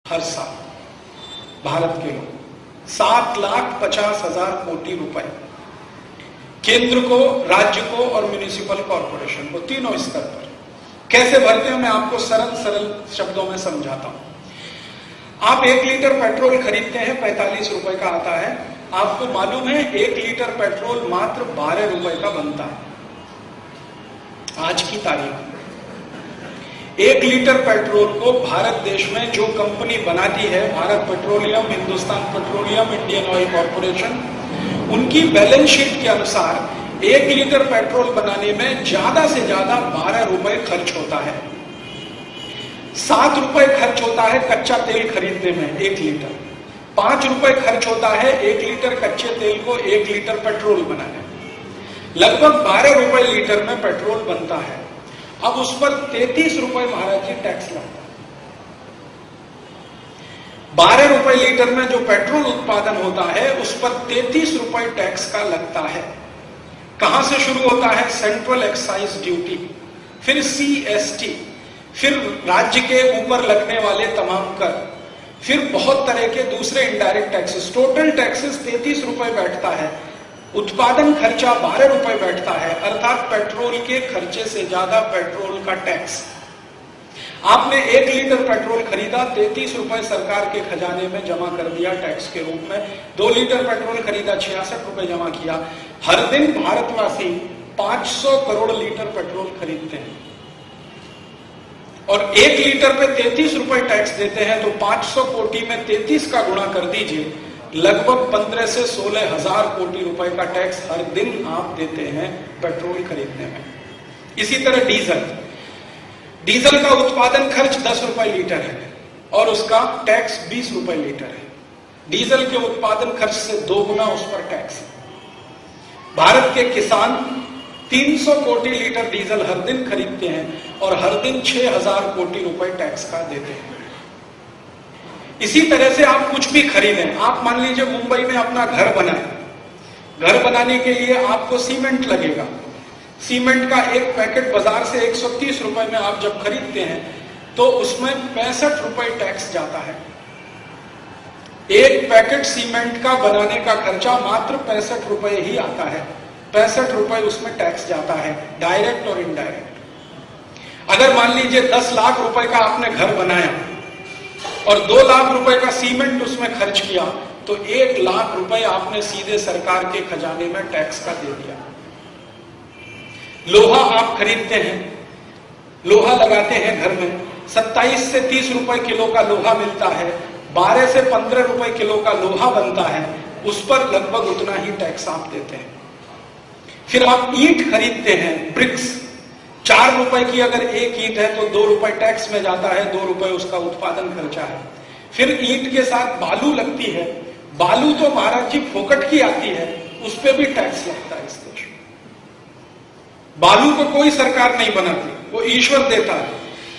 हर साल भारत के लोग 7,50,000 कोटी रुपए केंद्र को, राज्य को और म्युनिसिपल कॉर्पोरेशन को, तीनों स्तर पर कैसे भरते हैं मैं आपको सरल शब्दों में समझाता हूं। आप 1 लीटर पेट्रोल खरीदते हैं, 45 रुपए का आता है। आपको मालूम है 1 लीटर पेट्रोल मात्र 12 रुपए का बनता है। आज की तारीख में 1 लीटर पेट्रोल को भारत देश में जो कंपनी बनाती है, Bharat petroleum, Hindustan petroleum, Indian oil corporation, उनकी बैलेंस शीट के अनुसार 1 लीटर पेट्रोल बनाने में ज्यादा से ज्यादा 12 रुपए खर्च होता है। 7 रुपए खर्च होता है कच्चा तेल खरीदने में 1 लीटर, 5 रुपए खर्च होता है 1 लीटर कच्चे तेल को 1 लीटर पेट्रोल बनाने में। लगभग 12 रुपए लीटर में पेट्रोल बनता है। अब उस पर 33 रुपए महाराज जी टैक्स लगता है। 12 रुपए लीटर में जो पेट्रोल उत्पादन होता है उस पर 33 रुपए टैक्स का लगता है। कहां से शुरू होता है? सेंट्रल एक्साइज ड्यूटी, फिर CST, फिर राज्य के ऊपर लगने वाले तमाम कर, फिर बहुत तरह के दूसरे इनडायरेक्ट टैक्सेस। टोटल टैक्सेस 33 रुपए बैठता है। उत्पादन खर्चा 12 रुपए बैठता है, अर्थात पेट्रोल के खर्चे से ज्यादा पेट्रोल का टैक्स। आपने 1 लीटर पेट्रोल खरीदा, 33 रुपए सरकार के खजाने में जमा कर दिया टैक्स के रूप में। 2 लीटर पेट्रोल खरीदा, 66 रुपए जमा किया। हर दिन भारतवासी 500 करोड़ लीटर पेट्रोल खरीदते हैं और 1 लीटर पे 33 रुपए टैक्स देते हैं, तो 500 कोटी में 33 का गुणा कर दीजिए, लगभग 15 से 16 हजार कोटी रुपए का टैक्स हर दिन आप देते हैं पेट्रोल खरीदने में। इसी तरह डीजल का उत्पादन खर्च 10 रुपए लीटर है और उसका टैक्स 20 रुपए लीटर है। डीजल के उत्पादन खर्च से 2 गुना उस पर टैक्स है। भारत के किसान 300 कोटी लीटर डीजल हर दिन खरीदते हैं और हर दिन 6,000 कोटी रुपए टैक्स का देते हैं। इसी तरह से आप कुछ भी खरीदें, आप मान लीजिए मुंबई में अपना घर बनाएं, घर बनाने के लिए आपको सीमेंट लगेगा। सीमेंट का एक पैकेट बाजार से 130 रुपए में आप जब खरीदते हैं तो उसमें 65 रुपए टैक्स जाता है। एक पैकेट सीमेंट का बनाने का खर्चा मात्र 65 रुपए ही आता है। 65 रुपए उसमें टैक्स जाता है, डायरेक्ट और इनडायरेक्ट। अगर मान लीजिए 10 लाख रुपए का आपने घर बनाया और 2 लाख रुपए का सीमेंट उसमें खर्च किया, तो 1 लाख रुपए आपने सीधे सरकार के खजाने में टैक्स का दे दिया। लोहा आप खरीदते हैं, लोहा लगाते हैं घर में, 27 से 30 रुपए किलो का लोहा मिलता है, 12 से 15 रुपए किलो का लोहा बनता है, उस पर लगभग उतना ही टैक्स आप देते हैं। फिर आप ईंट खरीदते हैं, ब्रिक्स, 4 रुपए की अगर एक ईंट है तो 2 रुपए टैक्स में जाता है, 2 रुपए उसका उत्पादन खर्चा है। फिर ईंट के साथ बालू लगती है, बालू तो महाराज जी फोकट की आती है, उस पर भी टैक्स लगता है इस देश में। बालू को कोई सरकार नहीं बनाती, वो ईश्वर देता है।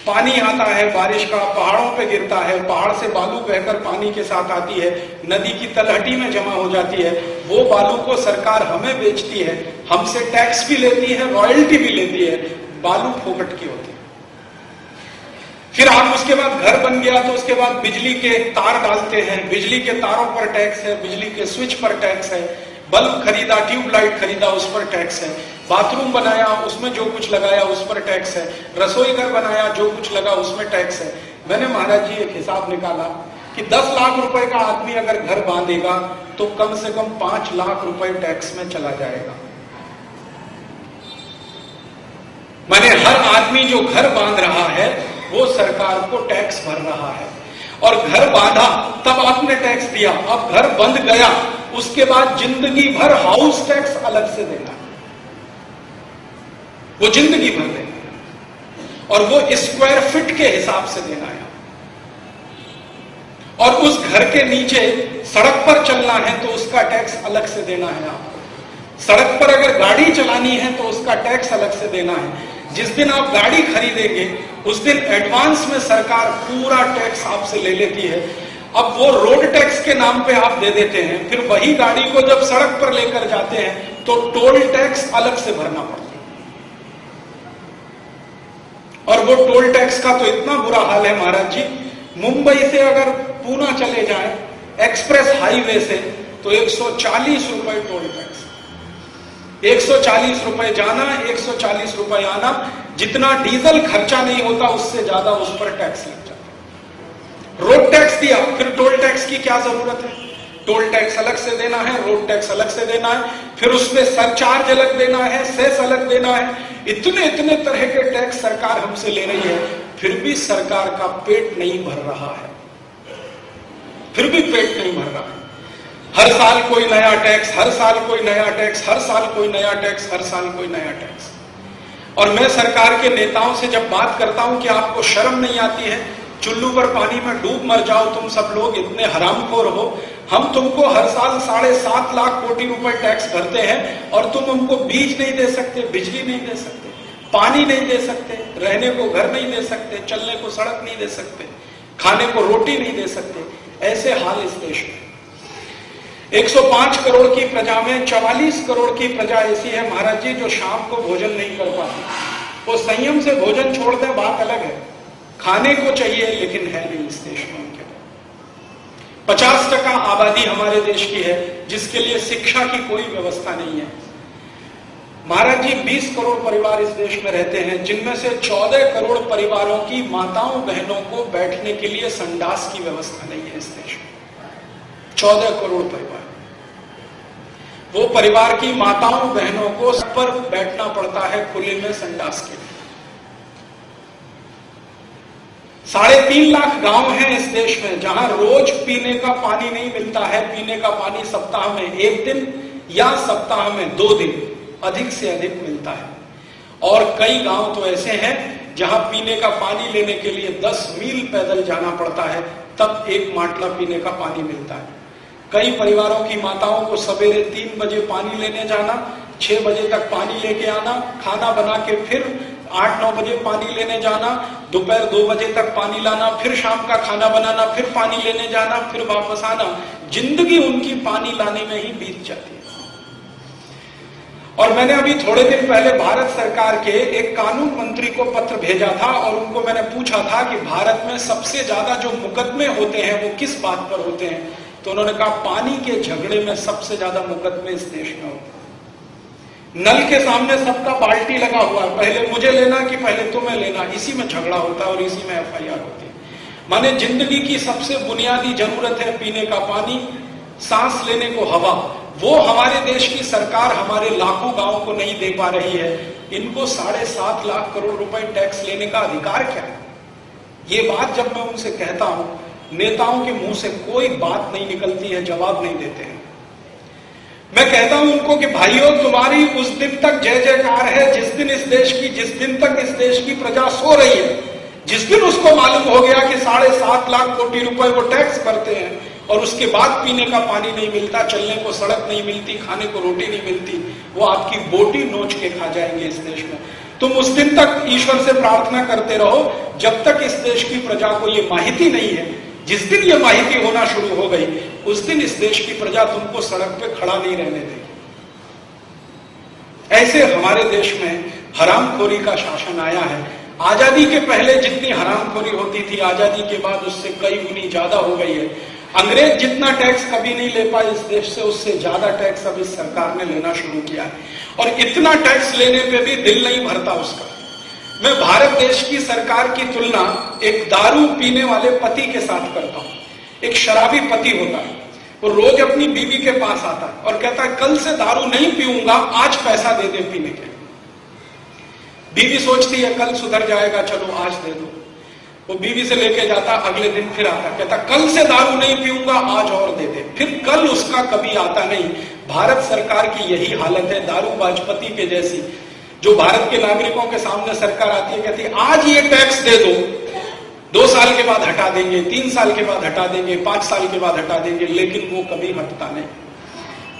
पानी आता है बारिश का, पहाड़ों पे गिरता है, पहाड़ से बालू बहकर पानी के साथ आती है, नदी की तलहटी में जमा हो जाती है। वो बालू को सरकार हमें बेचती है, हमसे टैक्स भी लेती है, रॉयल्टी भी लेती है, बालू फोकट की होती है। फिर आप उसके बाद घर बन गया तो उसके बाद बिजली के तार डालते हैं, बिजली के तारों पर टैक्स है, बिजली के स्विच पर टैक्स है, बल्ब खरीदा, ट्यूबलाइट खरीदा, उस पर टैक्स है, बाथरूम बनाया, उसमें जो कुछ लगाया उस पर टैक्स है, रसोई घर बनाया, जो कुछ लगा उसमें टैक्स है। मैंने महाराज जी एक हिसाब निकाला कि 10 लाख रुपए का आदमी अगर घर बांधेगा तो कम से कम 5 लाख रुपए टैक्स में चला जाएगा। माने हर आदमी जो घर बांध रहा है वो सरकार को टैक्स भर रहा है। और घर बांधा तब आपने टैक्स दिया, अब घर बंद गया, उसके बाद जिंदगी भर हाउस टैक्स अलग से देना है, वो जिंदगी भर देना और वो स्क्वायर फीट के हिसाब से देना है। और उस घर के नीचे सड़क पर चलना है तो उसका टैक्स अलग से देना है आपको। सड़क पर अगर गाड़ी चलानी है तो उसका टैक्स अलग से देना है। जिस दिन आप गाड़ी खरीदेंगे उस दिन एडवांस में सरकार पूरा टैक्स आपसे ले लेती है। अब वो रोड टैक्स के नाम पे आप दे देते हैं, फिर वही गाड़ी को जब सड़क पर लेकर जाते हैं तो टोल टैक्स अलग से भरना पड़ता है। और वो टोल टैक्स का तो इतना बुरा हाल है महाराज जी मुंबई से अगर पूना चले जाए एक्सप्रेस हाईवे से तो 140 रुपए टोल टैक्स, 140 रुपए जाना, 140 रुपए आना। जितना डीजल खर्चा नहीं होता उससे ज्यादा उस पर टैक्स लग जाता है। रोड टैक्स दिया, फिर टोल टैक्स की क्या जरूरत है? टोल टैक्स अलग से देना है, रोड टैक्स अलग से देना है, फिर उसमें सरचार्ज अलग देना है, सेस अलग देना है। इतने इतने तरह के टैक्स सरकार हमसे ले रही है, फिर भी सरकार का पेट नहीं भर रहा है, फिर भी पेट नहीं भर रहा है। हर साल कोई नया टैक्स, हर साल कोई नया टैक्स, हर साल कोई नया टैक्स, हर साल कोई नया टैक्स। और मैं सरकार के नेताओं से जब बात करता हूं कि आपको शर्म नहीं आती है, चुल्लू पर पानी में डूब मर जाओ तुम सब लोग, इतने हरामखोर हो। हम तुमको हर साल 7.5 लाख कोटी रुपए टैक्स भरते हैं और तुम हमको बीज नहीं दे सकते, बिजली नहीं दे सकते, पानी नहीं दे सकते, रहने को घर नहीं दे सकते, चलने को सड़क नहीं दे सकते, खाने को रोटी नहीं दे सकते। ऐसे हाल इस देश में। 105 करोड़ की प्रजा में 44 करोड़ की प्रजा ऐसी है महाराज जी जो शाम को भोजन नहीं कर पाती। वो संयम से भोजन छोड़ दे, बात अलग है, खाने को चाहिए, लेकिन है नहीं इस देश में उनके। 50% आबादी हमारे देश की है जिसके लिए शिक्षा की कोई व्यवस्था नहीं है। महाराज जी 20 करोड़ परिवार इस देश में रहते हैं, जिनमें से 14 करोड़ परिवारों की माताओं बहनों को बैठने के लिए संडास की व्यवस्था नहीं है इस देश में। 14 करोड़ परिवार, वो परिवार की माताओं बहनों को सब पर बैठना पड़ता है खुले में संडास के लिए। 3.5 लाख गांव हैं इस देश में जहां रोज पीने का पानी नहीं मिलता है। पीने का पानी सप्ताह में 1 दिन या सप्ताह में 2 दिन अधिक से अधिक मिलता है। और कई गांव तो ऐसे हैं जहां पीने का पानी लेने के लिए 10 मील पैदल जाना पड़ता है, तब एक माटला पीने का पानी मिलता है। कई परिवारों की माताओं को सवेरे 3 बजे पानी लेने जाना, 6 बजे तक पानी लेके आना, खाना बना के फिर 8-9 बजे पानी लेने जाना, दोपहर 2 बजे तक पानी लाना, फिर शाम का खाना बनाना, फिर पानी लेने जाना, फिर वापस आना। जिंदगी उनकी पानी लाने में ही बीत जाती है। और मैंने अभी थोड़े दिन पहले भारत सरकार के एक कानून मंत्री को पत्र भेजा था और उनको मैंने पूछा था कि भारत में सबसे ज्यादा जो मुकदमे होते हैं वो किस बात पर होते हैं। तो उन्होंने कहा पानी के झगड़े में सबसे ज्यादा मुकदमे इस देश में होते हैं। नल के सामने सबका बाल्टी लगा हुआ है, पहले मुझे लेना कि पहले तुम्हें लेना, इसी में झगड़ा होता है और इसी में FIR होती है। माने जिंदगी की सबसे बुनियादी जरूरत है पीने का पानी, सांस लेने को हवा, वो हमारे देश की सरकार हमारे लाखों गांवों को नहीं दे पा रही है। इनको 7.5 लाख करोड़ रुपए टैक्स लेने का अधिकार क्या है? ये बात जब मैं उनसे कहता हूं, नेताओं के मुंह से कोई बात नहीं निकलती है, जवाब नहीं देते हैं। मैं कहता हूं उनको कि भाइयों तुम्हारी उस दिन तक जय जयकार है जिस दिन जिस दिन तक इस देश की प्रजा सो रही है। जिस दिन उसको मालूम हो गया कि 7.5 लाख कोटी रुपए वो टैक्स भरते हैं और उसके बाद पीने का पानी नहीं मिलता, चलने को सड़क नहीं मिलती, खाने को रोटी नहीं मिलती, वो आपकी बोटी नोच के खा जाएंगे इस देश में। तुम उस दिन तक ईश्वर से प्रार्थना करते रहो जब तक इस देश की प्रजा को ये माहिती नहीं है। जिस दिन ये माहिती होना शुरू हो गई उस दिन इस देश की प्रजा तुमको सड़क पे खड़ा नहीं रहने देगी। ऐसे हमारे देश में हरामखोरी का शासन आया है। आजादी के पहले जितनी हरामखोरी होती थी, आजादी के बाद उससे कई गुनी ज्यादा हो गई है। अंग्रेज जितना टैक्स कभी नहीं ले पाए इस देश से, उससे ज्यादा टैक्स अब इस सरकार ने लेना शुरू किया है। और इतना टैक्स लेने पे भी दिल नहीं भरता उसका। मैं भारत देश की सरकार की तुलना एक दारू पीने वाले पति के साथ करता हूं। एक शराबी पति होता है, वो रोज अपनी बीवी के पास आता है और कहता है कल से दारू नहीं पीऊंगा, आज पैसा दे दे पीने के। बीवी सोचती है कल सुधर जाएगा, चलो आज दे दो। वो बीवी से लेके जाता, अगले दिन फिर आता, कहता कल से दारू नहीं पीऊंगा, आज और दे दे। फिर कल उसका कभी आता नहीं। भारत सरकार की यही हालत है, दारूबाज पति के जैसी। जो भारत के नागरिकों के सामने सरकार आती है, कहती है आज ये टैक्स दे दो, 2 साल के बाद हटा देंगे, 3 साल के बाद हटा देंगे, 5 साल के बाद हटा देंगे, लेकिन वो कभी हटता नहीं।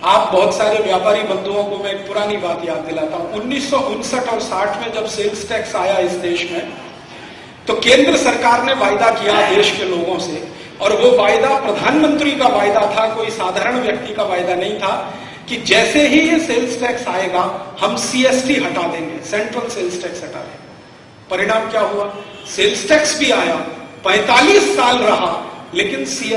आप बहुत सारे व्यापारी बंधुओं को मैं एक पुरानी बात याद दिलाता हूं। 1959 और 60 में जब सेल्स टैक्स आया इस देश में, तो केंद्र सरकार ने वायदा किया देश के लोगों से, और वो वायदा प्रधानमंत्री का वायदा था, कोई साधारण व्यक्ति का वायदा नहीं था, कि जैसे ही ये सेल्स टैक्स आएगा हम CST हटा देंगे, सेंट्रल सेल्स टैक्स हटा देंगे। परिणाम क्या हुआ? सेल्स टैक्स भी आया, 45 साल रहा, लेकिन सी